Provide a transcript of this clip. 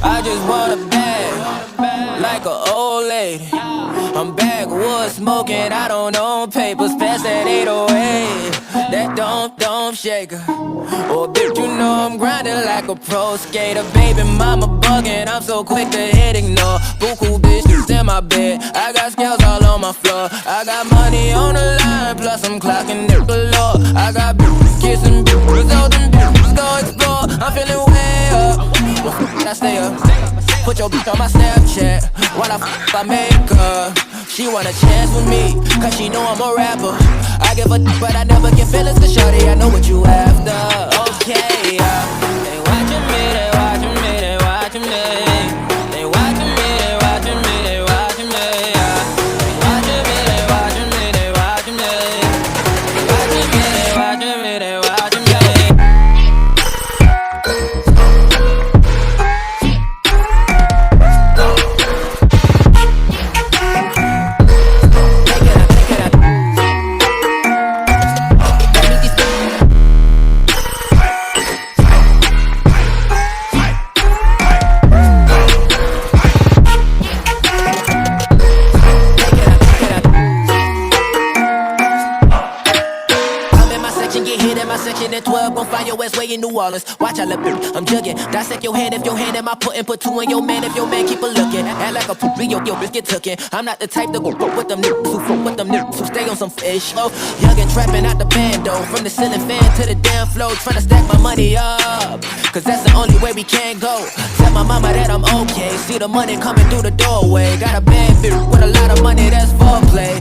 I just want a bag, like an old lady. I'm backwoods smoking, I don't own papers, pass that 808. That don't shake her. Oh, bitch, you know I'm grinding like a pro skater. Baby mama bugging, I'm so quick to hit ignore. Buku bitches in my bed, I got scales all on my floor. I got money on the line, plus I'm clocking it galore. I got bitches kissing bitches, all them bitches go explore. I'm feeling way up, I stay up. Put your bitch on my Snapchat while I make her. She want a chance with me, cause she know I'm a rapper. I give a but I never get feelings, cause shawty, I know what you after. Okay, they watching me, they watching me, they watching me. They watching me, they watching me, they watching me. They watching me, they watching me, they watching me. They watching me, they watching me, they watching me. At 12, gon' find your ass way in New Orleans. Watch I look, I'm jugging. Dissect your hand if your hand in my pudding. Put two in your man if your man keep a looking. Act like a poopy, yo, bitch get tookin'. I'm not the type to go fuck with them niggas who fuck with them niggas who stay on some fish. Oh, young and trapping out the bando. From the ceiling fan to the damn floor. Tryna stack my money up, cause that's the only way we can go. Tell my mama that I'm okay. See the money coming through the doorway. Got a bad bitch with a lot of money, that's foreplay.